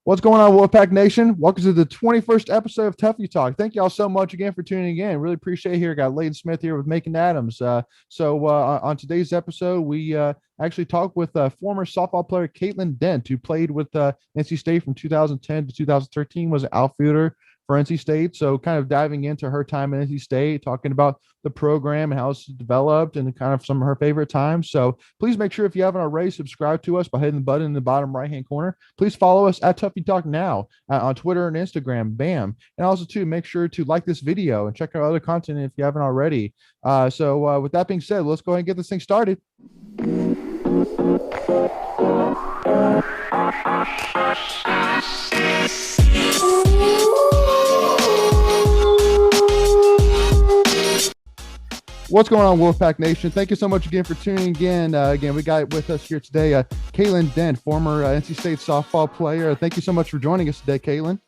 What's going on, Wolfpack Nation? Welcome to the 21st episode of Tuffy Talk. Thank y'all so much again for tuning in. Really appreciate it here. Got Layden Smith here with Making Adams. On today's episode, we actually talked with former softball player Caitlin Dent, who played with NC State from 2010 to 2013, was an outfielder for NC State. So kind of diving into her time at NC State, talking about the program and how it's developed and kind of some of her favorite times. So please make sure if you haven't already, subscribe to us by hitting the button in the bottom right-hand corner. Please follow us at Tuffy Talk Now on Twitter and Instagram, bam. And also too, make sure to like this video and check out other content if you haven't already. With that being said, let's go ahead and get this thing started. What's going on, Wolfpack Nation? Thank you so much again for tuning in. Again, we got with us here today, Caitlin Dent, former NC State softball player. Thank you so much for joining us today, Caitlin.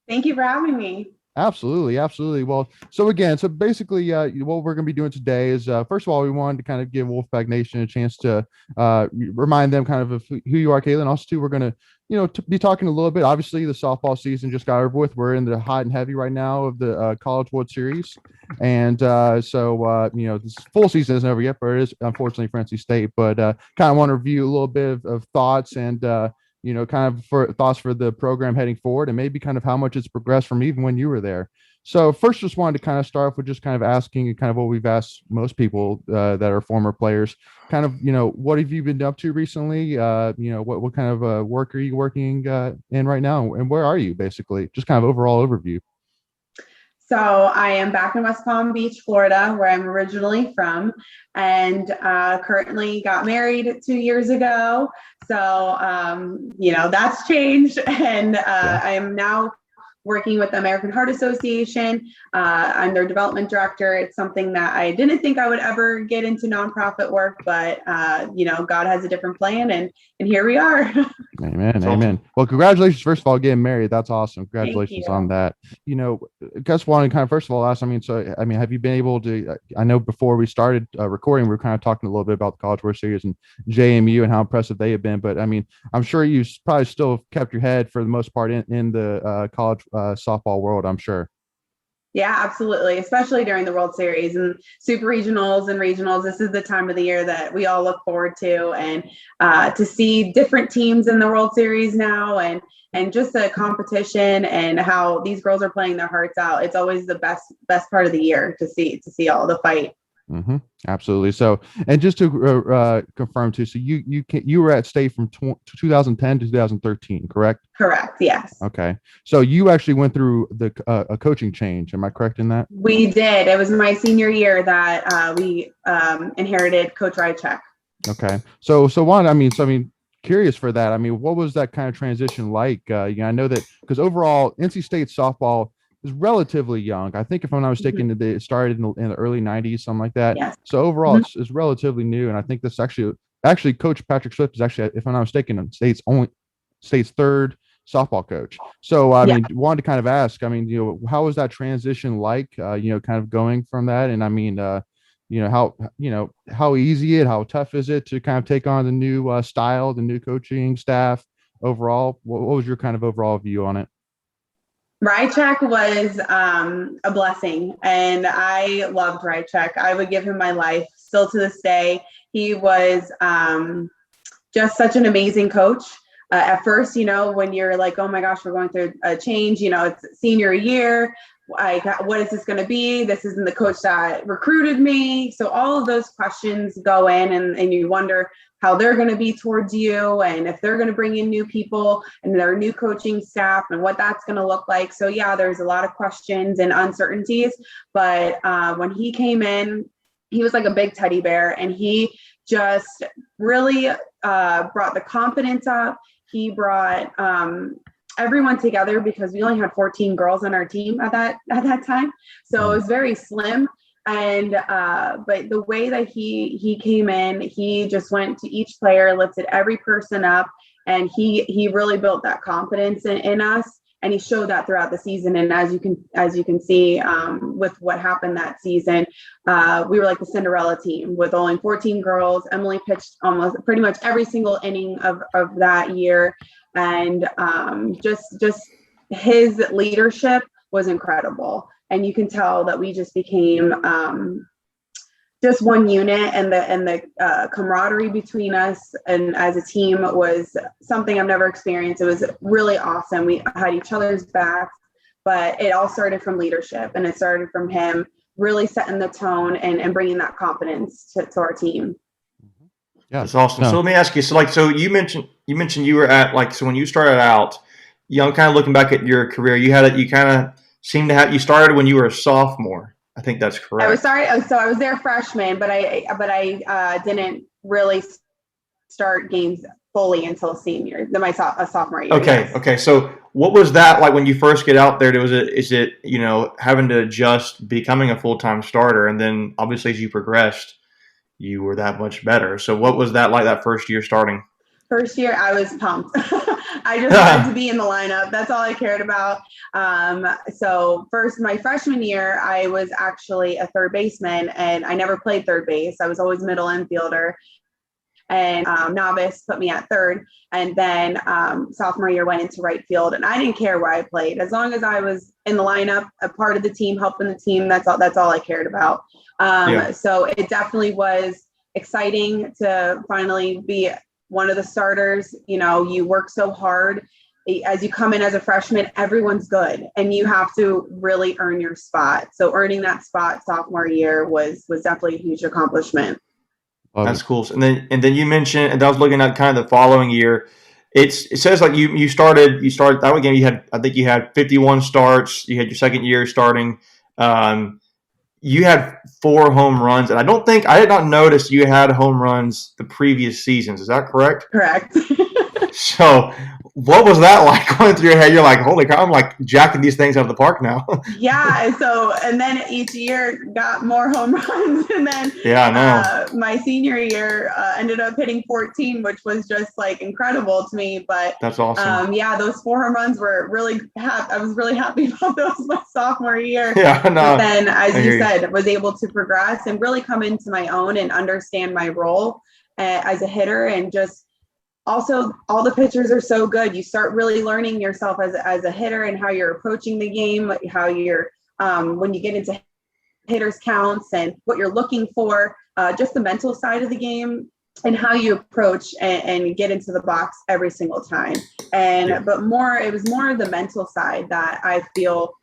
Thank you for having me. Absolutely. Well, so basically, what we're going to be doing today is, first of all, we wanted to kind of give Wolfpack Nation a chance to remind them kind of who you are, Caitlin. Also, too, we're going to, be talking a little bit. Obviously, the softball season just got over with. We're in the hot and heavy right now of the College World Series. And this full season isn't over yet, but it is, unfortunately, for NC State. But kind of want to review a little bit of thoughts and, kind of for thoughts for the program heading forward and maybe kind of how much it's progressed from even when you were there. So first, just wanted to kind of start off with just kind of asking kind of what we've asked most people that are former players, kind of, what have you been up to recently? What kind of work are you working in right now? And where are you, basically? Just kind of overall overview. So I am back in West Palm Beach, Florida, where I'm originally from, and currently got married 2 years ago. So, that's changed. And I am now working with the American Heart Association. I'm their development director. It's something that I didn't think I would ever get into nonprofit work, but God has a different plan, and here we are. Amen. Well, congratulations, first of all, getting married. That's awesome. Congratulations on that. Just wanted to kind of first of all ask, have you been able to, I know before we started recording, we were kind of talking a little bit about the College World Series and JMU and how impressive they have been, but I'm sure you probably still kept your head for the most part in the college softball world, I'm sure. Yeah, absolutely. Especially during the World Series and super regionals and regionals. This is the time of the year that we all look forward to, and to see different teams in the World Series now and just the competition and how these girls are playing their hearts out. It's always the best part of the year to see all the fight. Mm-hmm. Absolutely. So, and just to confirm too, so you were at State from 2010 to 2013, correct? Correct. Yes. Okay. So you actually went through a coaching change. Am I correct in that? We did. It was my senior year that we inherited Coach Rychek. Okay. Curious for that. What was that kind of transition like? I know that because overall NC State softball is relatively young. I think if I'm not mistaken, it started in the early 90s, something like that. Yes. So overall, it's relatively new. And I think this actually Coach Patrick Swift is actually, if I'm not mistaken, State's third softball coach. So, wanted to kind of ask, how was that transition like, kind of going from that? And how easy how tough is it to kind of take on the new style, the new coaching staff overall? What was your kind of overall view on it? Rychek was a blessing, and I loved Rychek. I would give him my life still to this day. He was just such an amazing coach. At first, when you're like, oh my gosh, we're going through a change, it's senior year. What is this going to be? This isn't the coach that recruited me. So all of those questions go in, and you wonder how they're going to be towards you, and if they're going to bring in new people and their new coaching staff and what that's going to look like. So yeah, there's a lot of questions and uncertainties, but when he came in, he was like a big teddy bear, and he just really brought the confidence up. He brought everyone together because we only had 14 girls on our team at that time. So it was very slim. And but the way that he came in, he just went to each player, lifted every person up, and he really built that confidence in us. And he showed that throughout the season. And as you can see with what happened that season, we were like the Cinderella team with only 14 girls. Emily pitched almost pretty much every single inning of that year. and just his leadership was incredible. And you can tell that we just became just one unit, and the camaraderie between us and as a team was something I've never experienced. It was really awesome. We had each other's backs, but it all started from leadership, and it started from him really setting the tone and bringing that confidence to our team. Yeah, that's awesome. No. So let me ask you. So you mentioned you were at so when you started out, I'm kind of looking back at your career. You kind of seemed to have, you started when you were a sophomore. I think that's correct. So I was there freshman, but I didn't really start games fully until my sophomore year. Okay. Yes. Okay. So what was that like when you first get out there? Is it having to adjust becoming a full-time starter, and then obviously as you progressed, you were that much better. So what was that like that first year starting? First year, I was pumped. I just wanted to be in the lineup. That's all I cared about. So my freshman year, I was actually a third baseman, and I never played third base. I was always middle infielder, and novice put me at third. And then sophomore year went into right field, and I didn't care where I played. As long as I was in the lineup, a part of the team, helping the team, that's all I cared about. So it definitely was exciting to finally be one of the starters. You work so hard. As you come in as a freshman, everyone's good, and you have to really earn your spot. So earning that spot sophomore year was definitely a huge accomplishment. That's cool. And then you mentioned, and I was looking at kind of the following year. It says like you started that game. I think you had 51 starts. You had your second year starting. You had 4 home runs, and I did not notice you had home runs the previous seasons. Is that correct? Correct. So what was that like going through your head? You're like, holy cow, I'm like jacking these things out of the park now. Yeah. So, and then each year got more home runs. And then my senior year ended up hitting 14, which was just like incredible to me. But that's awesome. Those 4 home runs were really I was really happy about those my sophomore year. Yeah, no. But then, as you said, was able to progress and really come into my own and understand my role as a hitter, and just also, all the pitchers are so good. You start really learning yourself as a hitter and how you're approaching the game, how you're when you get into hitters counts and what you're looking for, just the mental side of the game and how you approach and get into the box every single time. But it was more the mental side that I feel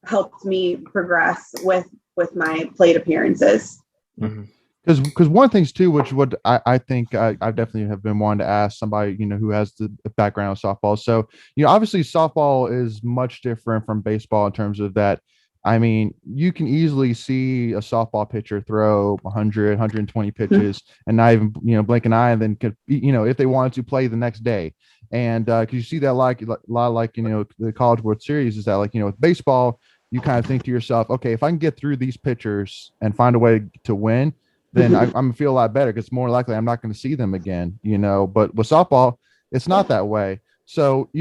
helped me progress with my plate appearances. Mm-hmm. Because one of the things too, which what I think I definitely have been wanting to ask somebody, who has the background of softball. So, obviously softball is much different from baseball in terms of that. I mean, you can easily see a softball pitcher throw 100, 120 pitches and not even, blink an eye, and then could, if they wanted to play the next day. And because you see that a lot like, the College World Series is that like, with baseball, you kind of think to yourself, okay, if I can get through these pitchers and find a way to win, then I'm gonna feel a lot better, because more likely I'm not going to see them again, but with softball, it's not that way. So,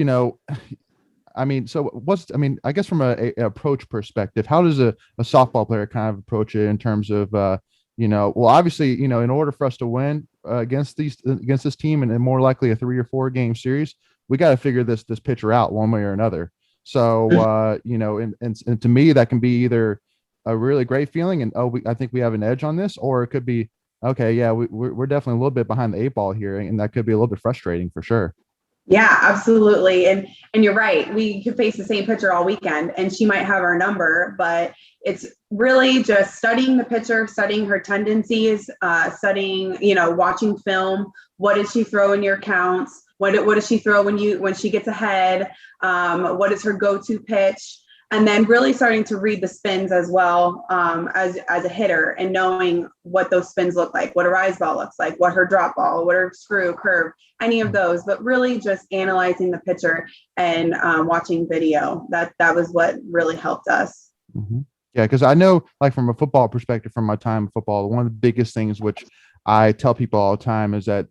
I guess from a approach perspective, how does a softball player kind of approach it in terms of, well, obviously, in order for us to win against this team, and more likely a 3 or 4 game series, we got to figure this pitcher out one way or another. So, and to me, that can be either a really great feeling and I think we have an edge on this, or it could be okay, yeah, we're definitely a little bit behind the 8 ball here, and that could be a little bit frustrating for sure. Yeah, absolutely. And you're right, we could face the same pitcher all weekend and she might have our number, but it's really just studying the pitcher, studying her tendencies, studying, watching film. What did she throw in your counts? What does she throw when she gets ahead? What is her go-to pitch? And then really starting to read the spins as well, as a hitter, and knowing what those spins look like, what her rise ball looks like, what her drop ball, what her screw, curve, any of those, but really just analyzing the pitcher and watching video. That was what really helped us. Mm-hmm. Yeah, because I know, like from a football perspective, from my time in football, one of the biggest things which I tell people all the time is that,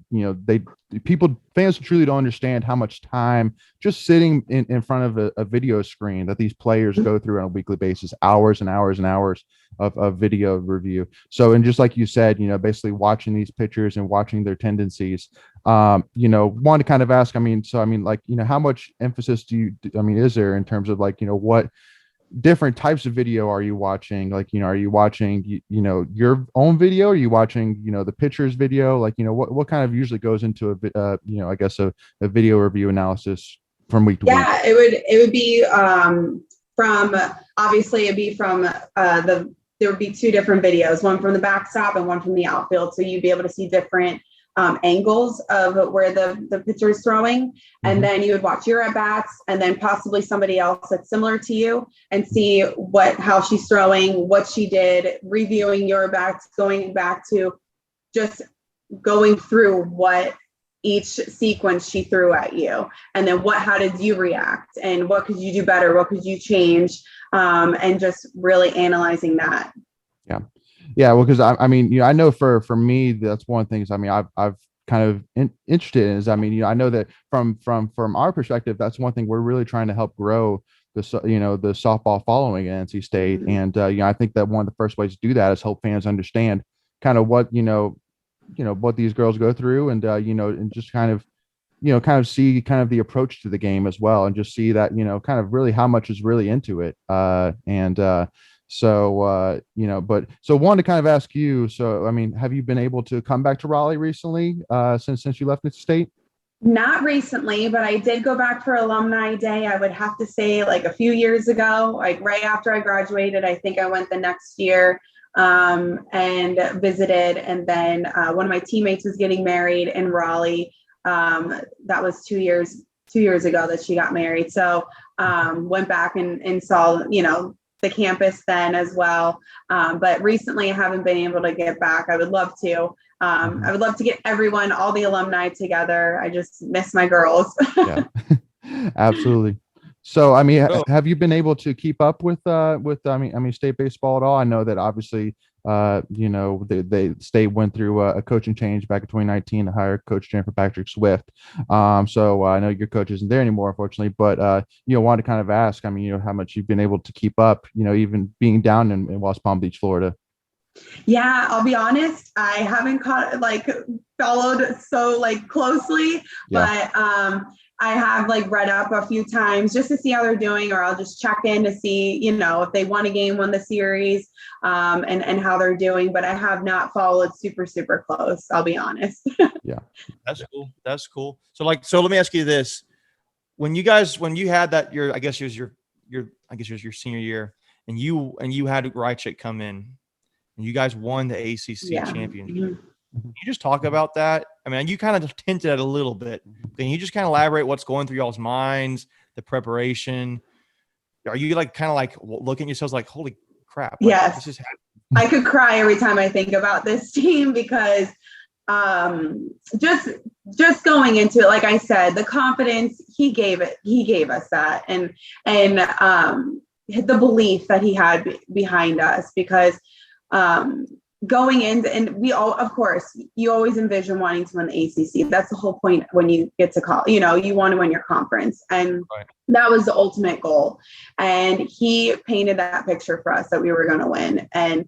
fans truly don't understand how much time just sitting in front of a video screen that these players go through on a weekly basis, hours and hours and hours of video review. So, and just like you said, basically watching these pictures and watching their tendencies, want to kind of ask, how much emphasis is there in terms of what different types of video are you watching? Are you watching, your own video? Are you watching, the pictures video? What kind of usually goes into a video review analysis from week to week? Yeah, it would be from, obviously it'd be from there would be two different videos, one from the backstop and one from the outfield. So you'd be able to see different angles of where the pitcher is throwing. And then you would watch your at-bats and then possibly somebody else that's similar to you and see how she's throwing, what she did, reviewing your bats, going back to just going through what each sequence she threw at you. And then how did you react and what could you do better? What could you change? And just really analyzing that. Yeah. Yeah, well, because I know for me, that's one of the things. I've kind of interested in is, I know that from our perspective, that's one thing we're really trying to help grow the softball following at NC State, and I think that one of the first ways to do that is help fans understand kind of what what these girls go through, and and just kind of see kind of the approach to the game as well, and just see that kind of really how much is really into it, So wanted to kind of ask you, have you been able to come back to Raleigh recently, since you left NC State? Not recently, but I did go back for Alumni Day. I would have to say like a few years ago, like right after I graduated. I think I went the next year and visited. And then one of my teammates was getting married in Raleigh. That was 2 years ago that she got married. So went back and saw, the campus then as well. But recently I haven't been able to get back. I would love to. I would love to get everyone, all the alumni together. I just miss my girls. Yeah, absolutely. So, have you been able to keep up with state baseball at all? I know that obviously, they state went through a coaching change back in 2019 to hire Coach Jennifer Patrick Swift. So I know your coach isn't there anymore, unfortunately, but wanted to kind of ask, how much you've been able to keep up, even being down in West Palm Beach, Florida. Yeah, I'll be honest. I haven't followed so closely, but I have read up a few times just to see how they're doing, or I'll just check in to see, if they won a game, won the series, and how they're doing. But I have not followed super, super close. I'll be honest. Yeah, that's cool. That's cool. So let me ask you this: when you had that I guess it was your senior year, and you had Rychik come in. And you guys won the ACC Championship. Mm-hmm. Can you just talk about that? You kind of hinted at it a little bit. Can you just kind of elaborate what's going through y'all's minds, the preparation? Are you looking at yourselves like, holy crap? Yes. This is happening. I could cry every time I think about this team because just going into it, like I said, the confidence he gave us that, and the belief that he had behind us, because going in, and we all, of course, you always envision wanting to win the ACC. That's the whole point when you get to call, you want to win your conference. And that was the ultimate goal. And he painted that picture for us that we were going to win. And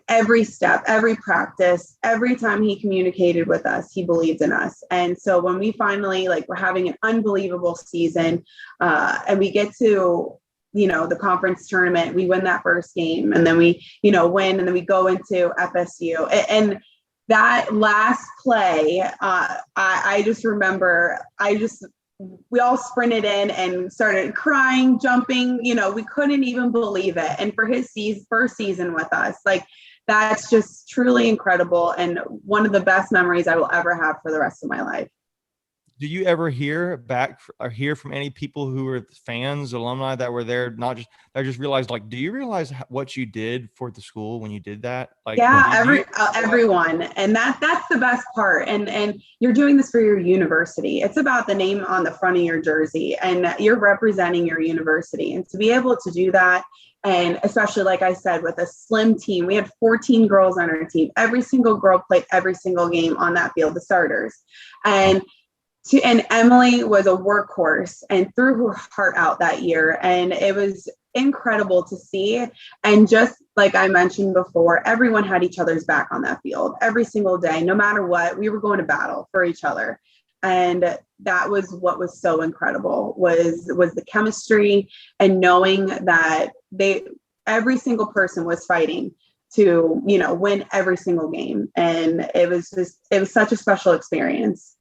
every step, every practice, every time he communicated with us, he believed in us. And so when we finally, we're having an unbelievable season, and we get to, the conference tournament, we win that first game, and then we, win, and then we go into FSU. And that last play, I just remember, we all sprinted in and started crying, jumping, we couldn't even believe it. And for his first season with us, that's just truly incredible. And one of the best memories I will ever have for the rest of my life. do you ever hear back or hear from any people who were fans, alumni that were there, not just, that just realized, like, do you realize what you did for the school when you did that? Like, Yeah, do everyone, and that's the best part. And you're doing this for your university. It's about the name on the front of your jersey, and you're representing your university. And to be able to do that, and especially like I said, with a slim team, we had 14 girls on our team. Every single girl played every single game on that field, the starters, and Emily was a workhorse and threw her heart out that year, and it was incredible to see. And just like I mentioned before, everyone had each other's back on that field every single day. No matter what, we were going to battle for each other, and that was what was so incredible, was the chemistry, and knowing that every single person was fighting to, win every single game. And it was such a special experience.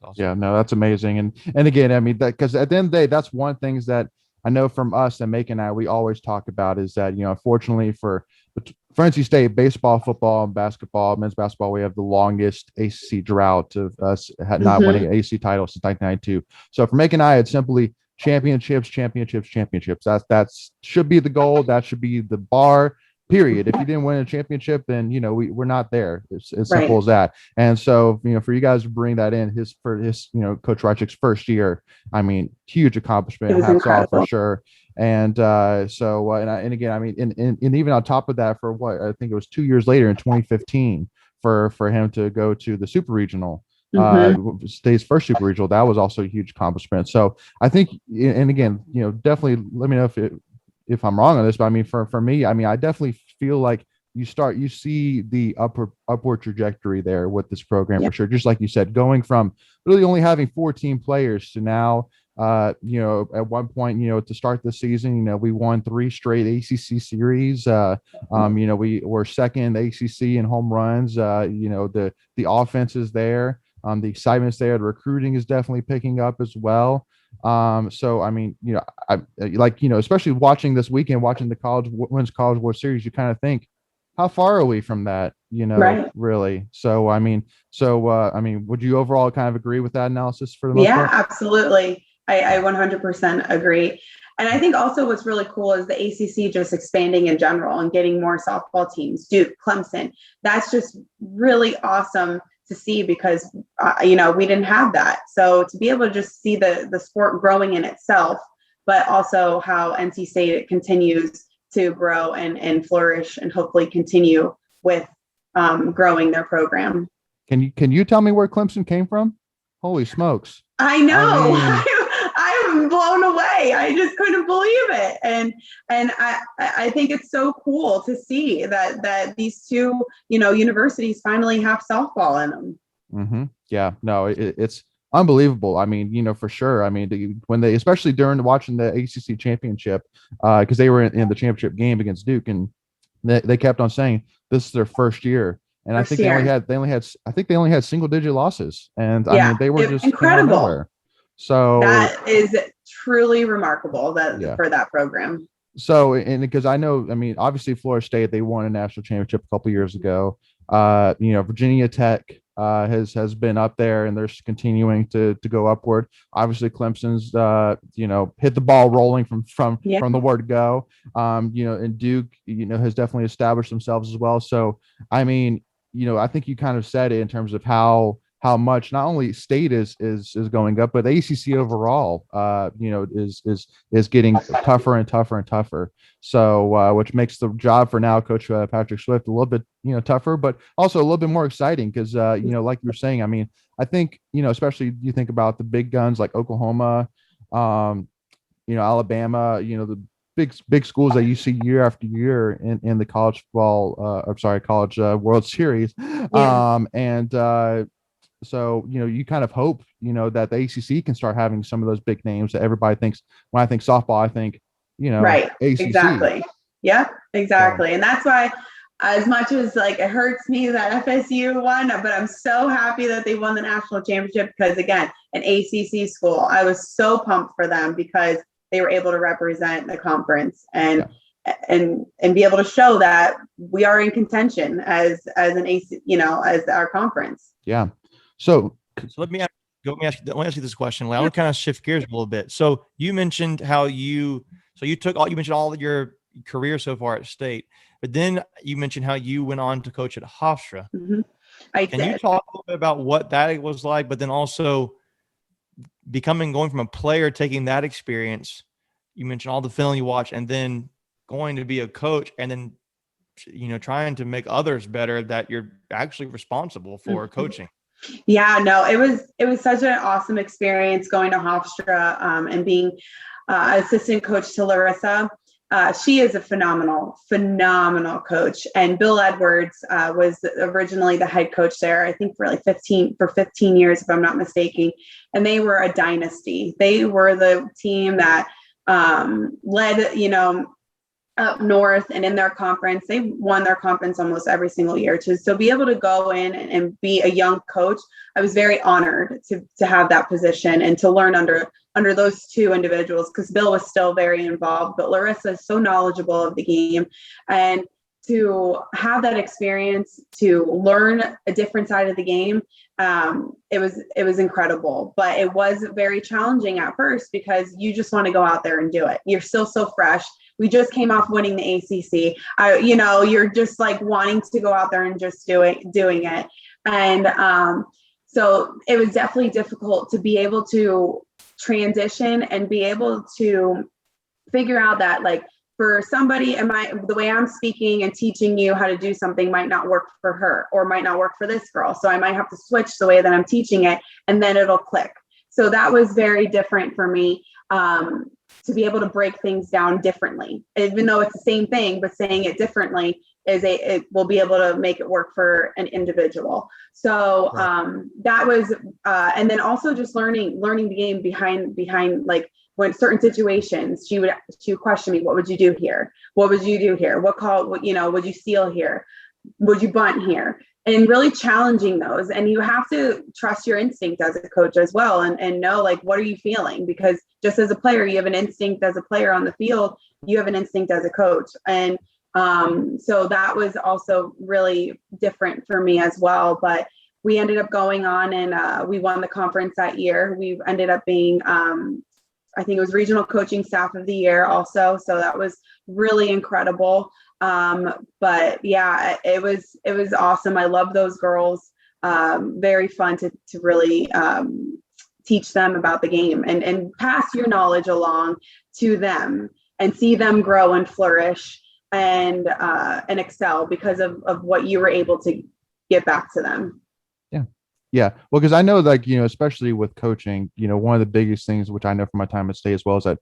Awesome. Yeah, no, that's amazing. And again, I mean, that, because at the end of the day, that's one thing that I know from us and Make and I, we always talk about is that, unfortunately for NC State, baseball, football, and basketball, men's basketball, we have the longest ACC drought of us not winning an ACC title since 1992. So for Make and I, it's simply championships. That should be the goal. That should be the bar. Period. If you didn't win a championship, then we're not there. It's as simple as that. And so for you guys to bring that in for his Coach Reich's first year, I mean, huge accomplishment. Hats off for sure. And and again, I mean, and even on top of that, for what I think it was 2 years later in 2015, for him to go to the super regional. State's first super regional, that was also a huge accomplishment. So I think, and again, definitely let me know if I'm wrong on this, but I mean, for me, I mean, I definitely feel like you see the upward trajectory there with this program for sure. Just like you said, going from really only having 14 players to now, at one point, to start the season, we won 3 straight ACC series. We were second ACC in home runs. The offense is there. The excitement's there. The recruiting is definitely picking up as well. So I mean, I like, especially watching this weekend, watching the Women's College World Series, you kind of think, how far are we from that? Really. So I mean, would you overall kind of agree with that analysis for the most part? Yeah, absolutely. I 100% agree. And I think also what's really cool is the ACC just expanding in general and getting more softball teams, Duke, Clemson. That's just really awesome to see, because we didn't have that. So to be able to just see the sport growing in itself, but also how NC State continues to grow and flourish, and hopefully continue with growing their program. Can you tell me where Clemson came from? Holy smokes! I know. I'm blown away. I just couldn't believe it. And I think it's so cool to see that these two, universities finally have softball in them. Mm-hmm. Yeah, no, it's unbelievable. I mean, for sure. I mean, when especially during watching the ACC championship, because they were in the championship game against Duke, and they kept on saying this is their first year. And I think they only had single digit losses. And I mean, they were just incredible. So that is truly remarkable for that program. So, and because I know, I mean, obviously Florida State, they won a national championship a couple years ago. Virginia Tech has been up there, and they're continuing to go upward. Obviously Clemson's, hit the ball rolling from the word go. And Duke, has definitely established themselves as well. So, I mean, I think you kind of said it in terms of how much not only State is going up, but ACC overall, is getting tougher and tougher and tougher. So, which makes the job for now Coach Patrick Swift a little bit, tougher, but also a little bit more exciting because, like you were saying, I mean, I think, especially you think about the big guns like Oklahoma, Alabama, the big schools that you see year after year in the college World Series. So, you kind of hope, that the ACC can start having some of those big names that everybody thinks. When I think softball, I think, right. ACC. Exactly. Yeah, exactly. And that's why, as much as like it hurts me that FSU won, but I'm so happy that they won the national championship, because again, an ACC school, I was so pumped for them because they were able to represent the conference and be able to show that we are in contention as an AC, as our conference. Yeah. So let me ask, let me ask you this question. I want to kind of shift gears a little bit. So you mentioned you mentioned all of your career so far at State, but then you mentioned how you went on to coach at Hofstra. Mm-hmm. Can you talk a little bit about what that was like, but then also going from a player, taking that experience, you mentioned all the film you watch, and then going to be a coach, and then, trying to make others better that you're actually responsible for coaching. Yeah, no, it was such an awesome experience going to Hofstra and being assistant coach to Larissa. She is a phenomenal coach. And Bill Edwards was originally the head coach there, I think for 15 years, if I'm not mistaken. And they were a dynasty. They were the team that led, up north and in their conference. They won their conference almost every single year. So be able to go in and be a young coach, I was very honored to have that position and to learn under those two individuals, because Bill was still very involved, but Larissa is so knowledgeable of the game. And to have that experience, to learn a different side of the game, it was incredible. But it was very challenging at first, because you just want to go out there and do it. You're still so fresh. We just came off winning the ACC. You're just like wanting to go out there and just doing it. And so it was definitely difficult to be able to transition and be able to figure out that, like, for somebody, the way I'm speaking and teaching you how to do something might not work for her or might not work for this girl. So I might have to switch the way that I'm teaching it, and then it'll click. So that was very different for me, to be able to break things down differently, even though it's the same thing, but saying it differently it will be able to make it work for an individual. So that was, and then also just learning the game behind like, when certain situations, she would question me, what would you do here? What would you do here? What call, would you steal here? Would you bunt here? And really challenging those. And you have to trust your instinct as a coach as well, and know, like, what are you feeling? Because just as a player, you have an instinct as a player on the field, you have an instinct as a coach. And so that was also really different for me as well. But we ended up going on and we won the conference that year. We ended up being, I think it was regional coaching staff of the year also. So that was really incredible. But yeah, it was awesome. I love those girls. Very fun to really teach them about the game and pass your knowledge along to them and see them grow and flourish and excel because of what you were able to get back to them. Yeah. Well, because I know, like, especially with coaching, one of the biggest things, which I know from my time at State as well, is that,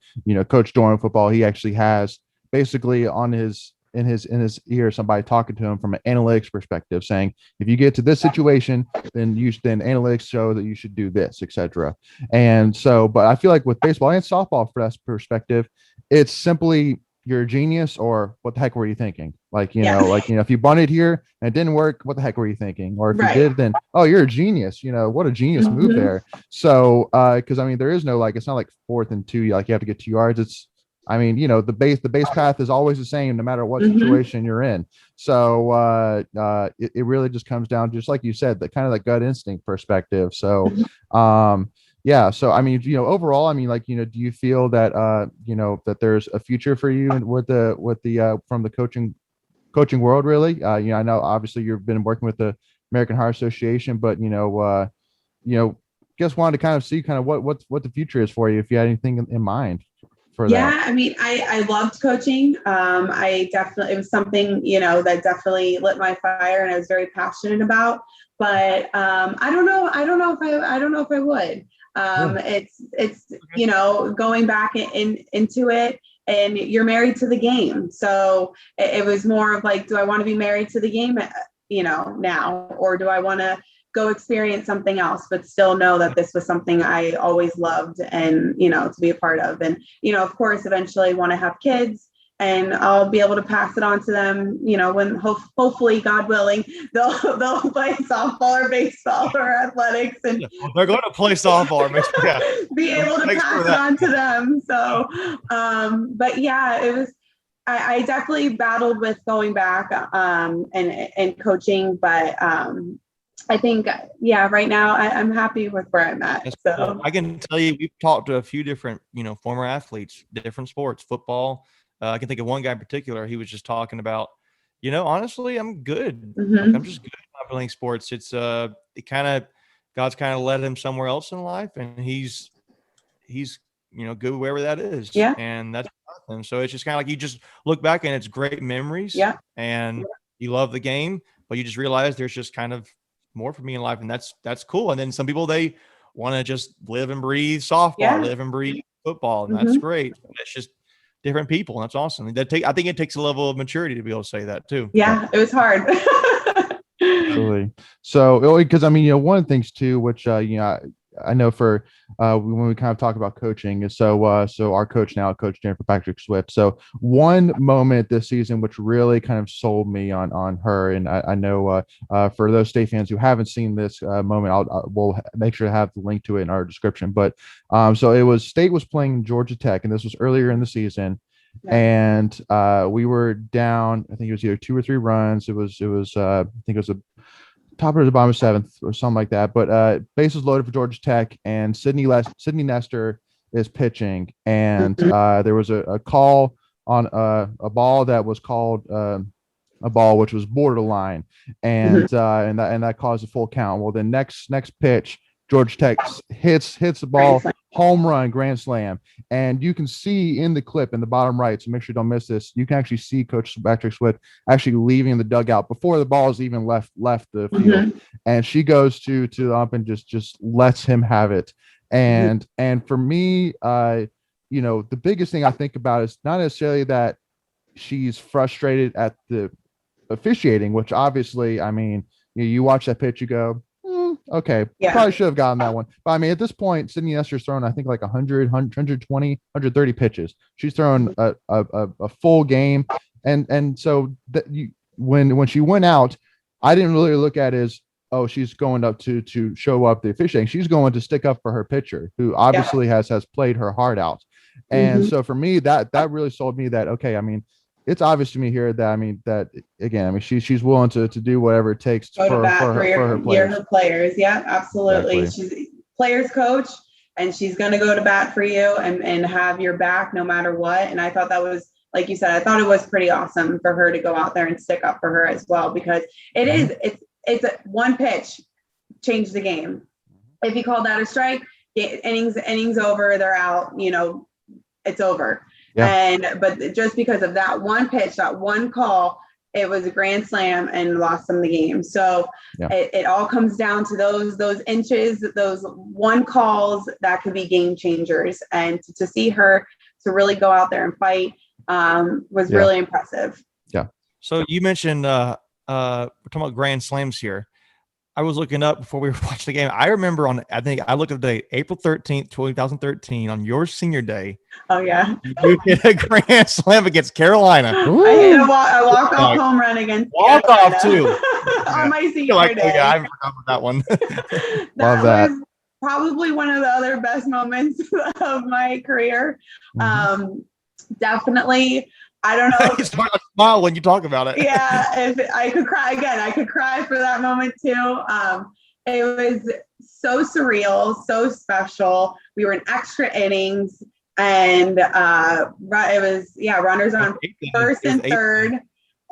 Coach Doran football, he actually has basically in his ear, somebody talking to him from an analytics perspective, saying, if you get to this situation, then analytics show that you should do this, etc. And so, but I feel like with baseball and softball, from that perspective, it's simply, you're a genius, or what the heck were you thinking? Like, if you bunted here and it didn't work, what the heck were you thinking? Or if you did, then, oh, you're a genius. What a genius move there. So, because there is no, like, it's not like 4th and 2, like you have to get 2 yards. It's, the base path is always the same no matter what situation you're in. So it really just comes down, just like you said, the kind of the gut instinct perspective. So yeah. So, overall, do you feel that, that there's a future for you with the from the coaching world, really? I know obviously you've been working with the American Heart Association, but, just wanted to kind of see what the future is for you, if you had anything in mind for that. I loved coaching. It was something, that definitely lit my fire and I was very passionate about, but I don't know if I would. It's going back into it, and you're married to the game. So it was more of like, do I want to be married to the game, now, or do I want to go experience something else, but still know that this was something I always loved and, to be a part of. And, of course, eventually want to have kids, and I'll be able to pass it on to them, when hopefully, God willing, they'll play softball or baseball or athletics, and they're going to play softball or be able to pass it on to them. So, but yeah, it was, I definitely battled with going back and coaching, but I think, right now I'm happy with where I'm at. That's So cool. I can tell you, we've talked to a few different, former athletes, different sports, football. I can think of one guy in particular. He was just talking about, honestly, I'm good. Like, I'm just good at not playing sports. It's God's kind of led him somewhere else in life, and he's good wherever that is. Yeah. And that's nothing. So it's just kind of like you just look back and it's great memories. Yeah. And you love the game, but you just realize there's just kind of more for me in life, and that's cool. And then some people, they want to just live and breathe softball, live and breathe football, and that's great. It's just different people, and that's awesome. I think it takes a level of maturity to be able to say that too. Yeah, it was hard. Absolutely. So, because I mean, one of the things too, which I know for when we kind of talk about coaching is so our coach now, Coach Jennifer Patrick Swift. So one moment this season which really kind of sold me on her, and I know for those State fans who haven't seen this moment, we'll make sure to have the link to it in our description. But so it was State was playing Georgia Tech, and this was earlier in the season. And we were down, I think it was either 2 or 3 runs. It was I think it was a top or the bottom of 7th or something like that. But bases loaded for Georgia Tech, and Sydney Nestor is pitching, and there was a call on a ball that was called a ball which was borderline, and that caused a full count. Well, the next pitch, Georgia Tech hits the ball, home run, grand slam. And you can see in the clip in the bottom right, so make sure you don't miss this, you can actually see Coach Patrick Swift actually leaving the dugout before the ball is even left the field. And she goes to the ump and just lets him have it. And for me, the biggest thing I think about is not necessarily that she's frustrated at the officiating, which obviously, I mean, you watch that pitch, you go, okay, probably should have gotten that one. But I mean, at this point, Sydney Nestor's thrown, I think, like 100, 120, 130 pitches. She's thrown a full game. And so that when she went out, I didn't really look at it as, oh, she's going up to show up the officiating. She's going to stick up for her pitcher, who obviously has played her heart out. And so for me, that really sold me that, okay, I mean, it's obvious to me here that again, I mean, she's willing to do whatever it takes for her players. Yeah, absolutely. Exactly. She's a players coach, and she's going to go to bat for you and have your back no matter what. And I thought that was, like you said, I thought it was pretty awesome for her to go out there and stick up for her as well, because it's a one pitch change the game. If you call that a strike, innings over, they're out, it's over. Yeah. But just because of that one pitch, that one call, it was a grand slam and lost them the game. So it all comes down to those inches, those one calls that could be game changers. And to see her to really go out there and fight was really impressive. Yeah. So you mentioned we're talking about grand slams here. I was looking up before we were watching the game. I remember I think I looked at the date, April 13th, 2013, on your senior day. Oh, yeah. You hit a grand slam against Carolina. I hit a walk-off home run against Walk-off, too. On my senior day. Yeah, I forgot about that one. Love that. Was probably one of the other best moments of my career. Definitely. I don't know. It's hard to smile when you talk about it. Yeah, if I could cry again, I could cry for that moment too. It was so surreal, so special. We were in extra innings, and it was runners on first and third,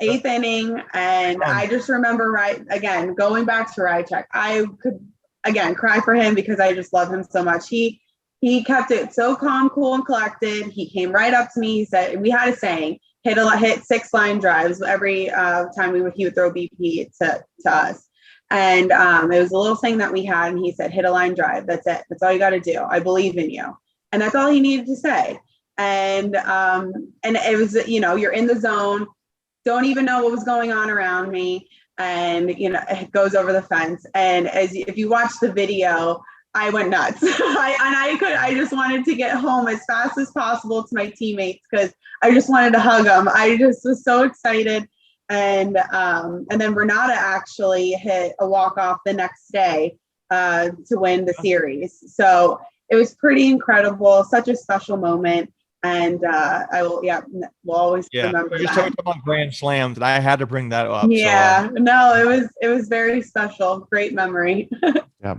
8th inning, and I just remember going back to Rychek. I could again cry for him because I just love him so much. He kept it so calm, cool, and collected. He came right up to me. He said, we had a saying, hit 6 line drives every time he would throw BP to us. And it was a little thing that we had. And he said, hit a line drive. That's it. That's all you got to do. I believe in you. And that's all he needed to say. And it was, you're in the zone, don't even know what was going on around me. And, it goes over the fence. And if you watch the video, I went nuts. I just wanted to get home as fast as possible to my teammates because I just wanted to hug them. I just was so excited. And then Renata actually hit a walk-off the next day to win the series. So it was pretty incredible, such a special moment. And I will always remember You just that. talked about grand slams, and I had to bring that up. Yeah, no, it was very special. Great memory. Yeah.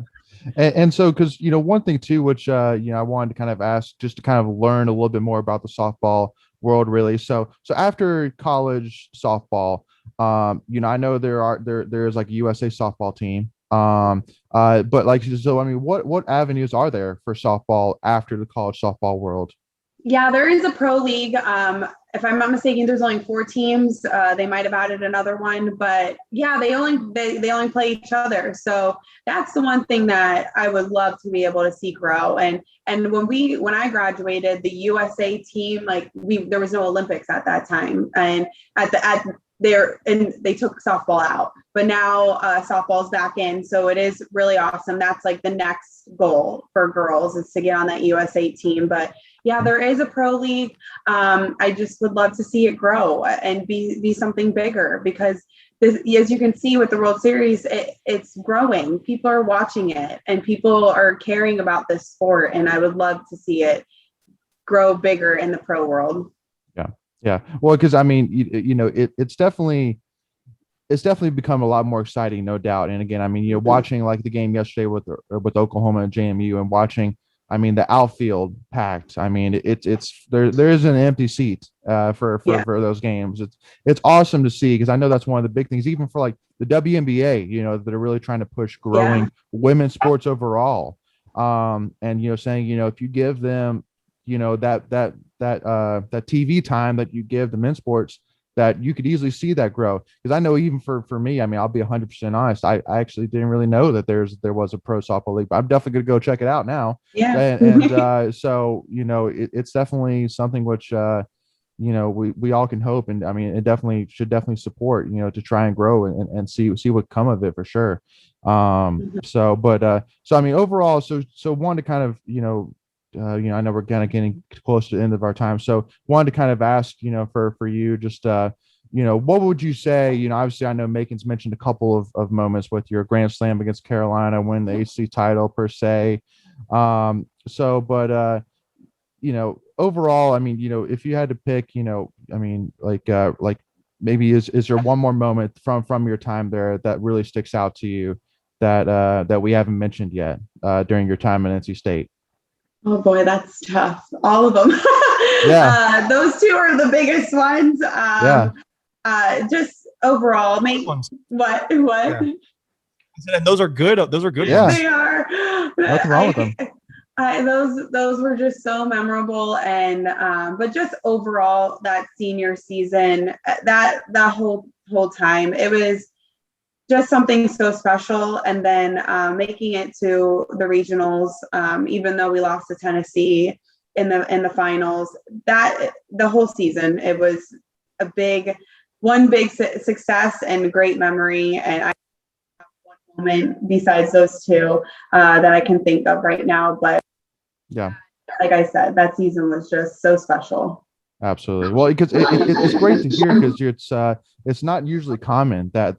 And so, because, one thing too, which, I wanted to kind of ask just to kind of learn a little bit more about the softball world, really. So after college softball, I know there's like a USA softball team. But like, so, I mean, what avenues are there for softball after the college softball world? Yeah, there is a pro league. If I'm not mistaken, there's only 4 teams. They might have added another one, but yeah, they only play each other. So that's the one thing that I would love to be able to see grow. And when I graduated, the USA team, there was no Olympics at that time, and they took softball out, but now softball's back in. So it is really awesome. That's like the next goal for girls, is to get on that USA team. But yeah, there is a pro league. I just would love to see it grow and be something bigger, because as you can see with the World Series, it's growing. People are watching it and people are caring about this sport. And I would love to see it grow bigger in the pro world. Yeah. Well, because I mean, it's definitely become a lot more exciting, no doubt. And again, I mean, watching like the game yesterday with Oklahoma and JMU, and watching, I mean, the outfield packed. I mean, it's there is an empty seat for those games. It's awesome to see, because I know that's one of the big things, even for like the WNBA, that are really trying to push growing women's sports overall. And saying, if you give them, that TV time that you give the men's sports, that you could easily see that grow. Because I know, even for me, I mean, I'll be 100% honest, I actually didn't really know that there was a pro softball league, but I'm definitely gonna go check it out now. And so it's definitely something which we all can hope, and I mean, it definitely should support, to try and grow and see what come of it, for sure. So I mean, overall, so one to kind of I know we're kind of getting close to the end of our time. So wanted to kind of ask, for you, just, what would you say, obviously I know Macon's mentioned a couple of moments with your grand slam against Carolina, win the ACC title per se. But overall, I mean, if you had to pick, I mean, like maybe is there one more moment from your time there that really sticks out to you that we haven't mentioned yet during your time at NC State? Oh boy, that's tough. All of them. Yeah. Those 2 are the biggest ones. Just overall, what? Yeah. And those are good. Those are good ones. They are. Nothing wrong with them. Those were just so memorable, and but just overall, that senior season, that whole time, it was just something so special. And then making it to the regionals, even though we lost to Tennessee in the finals, that the whole season, it was one big success and great memory. And I have one moment besides those 2 that I can think of right now, but yeah, like I said, that season was just so special. Absolutely. Well, because it's great to hear, because it's not usually common that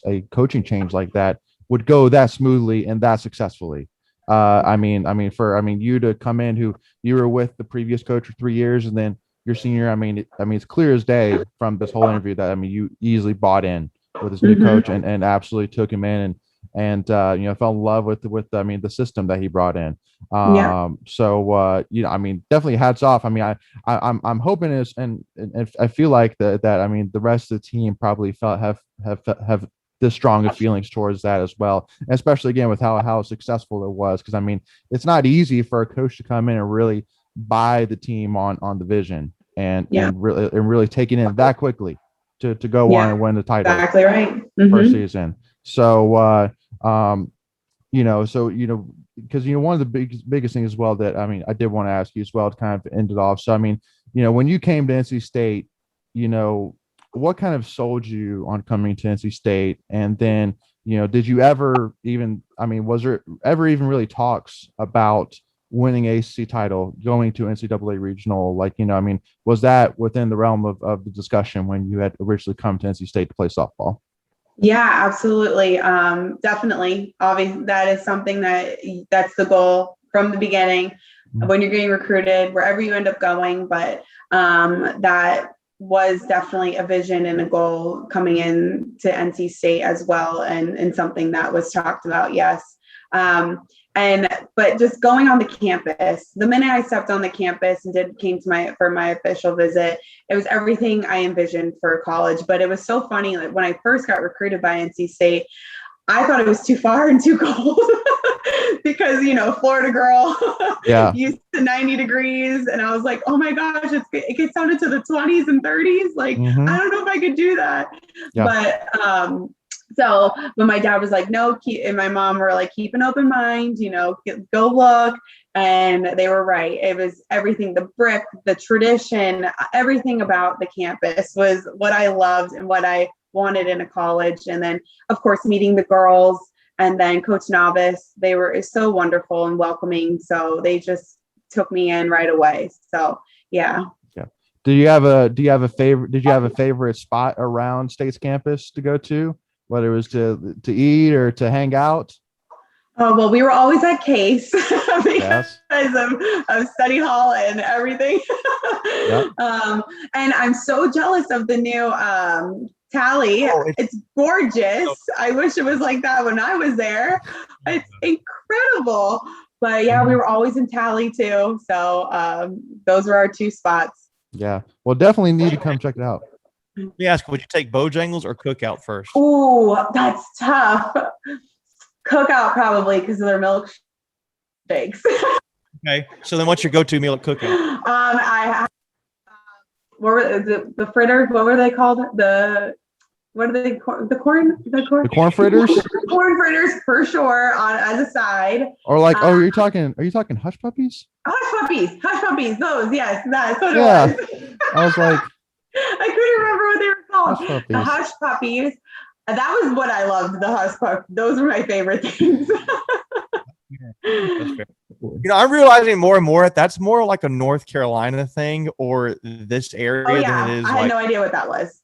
a coaching change like that would go that smoothly and that successfully. I mean, you to come in, who you were with the previous coach for 3 years, and then your senior. I mean, it's clear as day from this whole interview that, I mean, you easily bought in with this new coach and absolutely took him in and fell in love with I mean, the system that he brought in. So I mean, definitely hats off. I mean, I'm hoping and I feel like that I mean, the rest of the team probably have the strongest feelings towards that as well, especially again with how successful it was. Because I mean, it's not easy for a coach to come in and really buy the team on the vision and really taking it that quickly to go on and win the title. Exactly right. First season. So because one of the biggest things as well that, I mean, I did want to ask you as well to kind of end it off. So I mean, when you came to NC State, what kind of sold you on coming to NC State? And then, did you ever even, I mean, was there ever even really talks about winning ACC title, going to NCAA regional? Like, I mean, was that within the realm of the discussion when you had originally come to NC State to play softball? Yeah, absolutely. Definitely. Obviously, that is something that's the goal from the beginning. when you're getting recruited, wherever you end up going. But that was definitely a vision and a goal coming in to NC State as well, and something that was talked about. Yes. But just going on the campus, the minute I stepped on the campus and came to my official visit, it was everything I envisioned for college. But it was so funny, like when I first got recruited by NC State, I thought it was too far and too cold because, Florida girl, used to 90 degrees. And I was like, oh my gosh, it gets down into the 20s and 30s. Like, I don't know if I could do that. Yeah. But my dad was like, no, and my mom were like, keep an open mind, go look. And they were right. It was everything, the brick, the tradition, everything about the campus was what I loved and what I wanted in a college. And then of course meeting the girls, and then Coach Novice, they were so wonderful and welcoming. So they just took me in right away. So yeah. Did you have a favorite spot around State's campus to go to, whether it was to eat or to hang out? Oh, well, we were always at Case because of study hall and everything. Yep. And I'm so jealous of the new Tally. It's gorgeous. I wish it was like that when I was there. It's incredible. But yeah, we were always in Tally too. So those were our two spots. Yeah. Well, definitely need to come check it out. Let me ask, would you take Bojangles or Cookout first? Oh, that's tough. Cookout probably because of their milkshakes. Okay. So then what's your go-to meal at Cookout? What were the fritters? What were they called? The corn fritters? Corn fritters for sure as a side. Or like, are you talking hush puppies? Hush puppies. Those, yes, that's what it was. I was like, I couldn't remember what they were called. Hush puppies. The hush puppies. That was what I loved. The hush puppies. Those were my favorite things. That's fair. I'm realizing more and more that's more like a North Carolina thing or this area than it is. I had no idea what that was.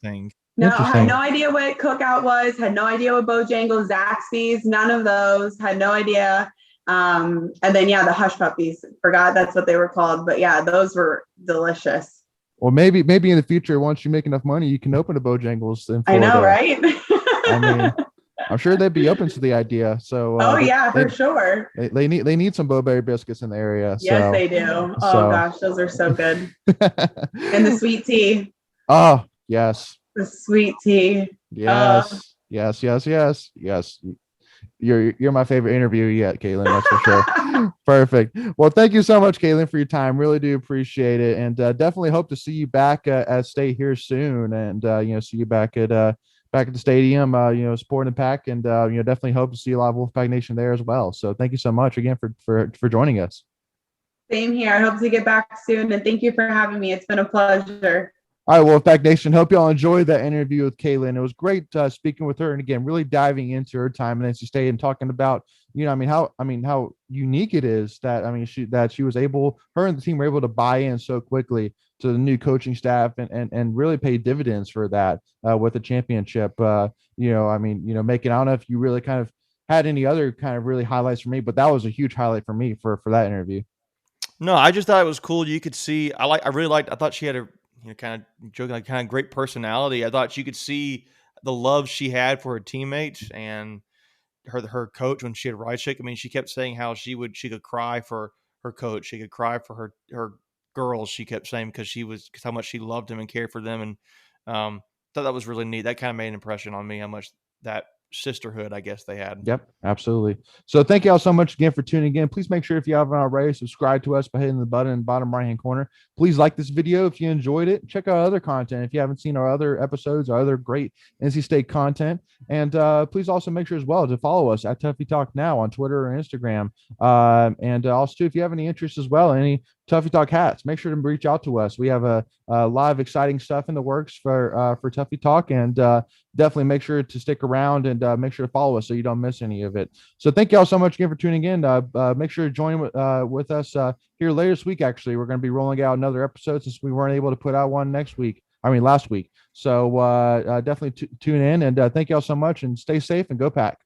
Thing. No, I had no idea what Cookout was. Had no idea what Bojangles, Zaxby's, none of those. Had no idea. And then the hush puppies. Forgot that's what they were called. But yeah, those were delicious. Well, maybe in the future, once you make enough money, you can open a Bojangles in Florida. I know, right? I mean, I'm sure they'd be open to the idea. So, for sure. They need some Bowberry biscuits in the area. Yes, they do. Oh gosh, those are so good. And the sweet tea. Oh yes. The sweet tea. Yes. Yes. You're my favorite interview yet, Caitlin. That's for sure. Perfect. Well, thank you so much, Caitlin, for your time. Really do appreciate it, and definitely hope to see you back at State here soon, and see you back at the stadium, supporting the pack, and definitely hope to see a lot of Wolfpack Nation there as well. So thank you so much again for joining us. Same here. I hope to get back soon, and thank you for having me. It's been a pleasure. All right, Wolfpack Nation. Hope y'all enjoyed that interview with Caitlin. It was great speaking with her, and again, really diving into her time in NC State and talking about, how unique it is that she was able, her and the team were able to buy in so quickly to the new coaching staff and really pay dividends for that with the championship. Making, I don't know if you really kind of had any other kind of really highlights for me, but that was a huge highlight for me for that interview. No, I just thought it was cool. You could see, I thought she had a, kind of joking, like kind of great personality. I thought you could see the love she had for her teammates and her coach when she had Rychik. I mean, she kept saying how she could cry for her coach. She could cry for her girls. She kept saying because how much she loved them and cared for them. And thought that was really neat. That kind of made an impression on me, how much that sisterhood, I guess, they had. Yep, absolutely. So thank you all so much again for tuning in. Please make sure, if you haven't already, subscribe to us by hitting the button in the bottom right hand corner. Please like this video if you enjoyed it. Check out other content if you haven't seen our other episodes, our other great NC State content. And please also make sure as well to follow us at Tuffy Talk Now on Twitter or Instagram. And also too, if you have any interest as well, any Tuffy Talk hats, make sure to reach out to us. We have a lot of exciting stuff in the works for Tuffy Talk, and definitely make sure to stick around and make sure to follow us so you don't miss any of it. So thank you all so much again for tuning in. Make sure to join with us here later this week. Actually, we're going to be rolling out another episode since we weren't able to put out one last week. So definitely tune in, and thank you all so much, and stay safe and go Pack.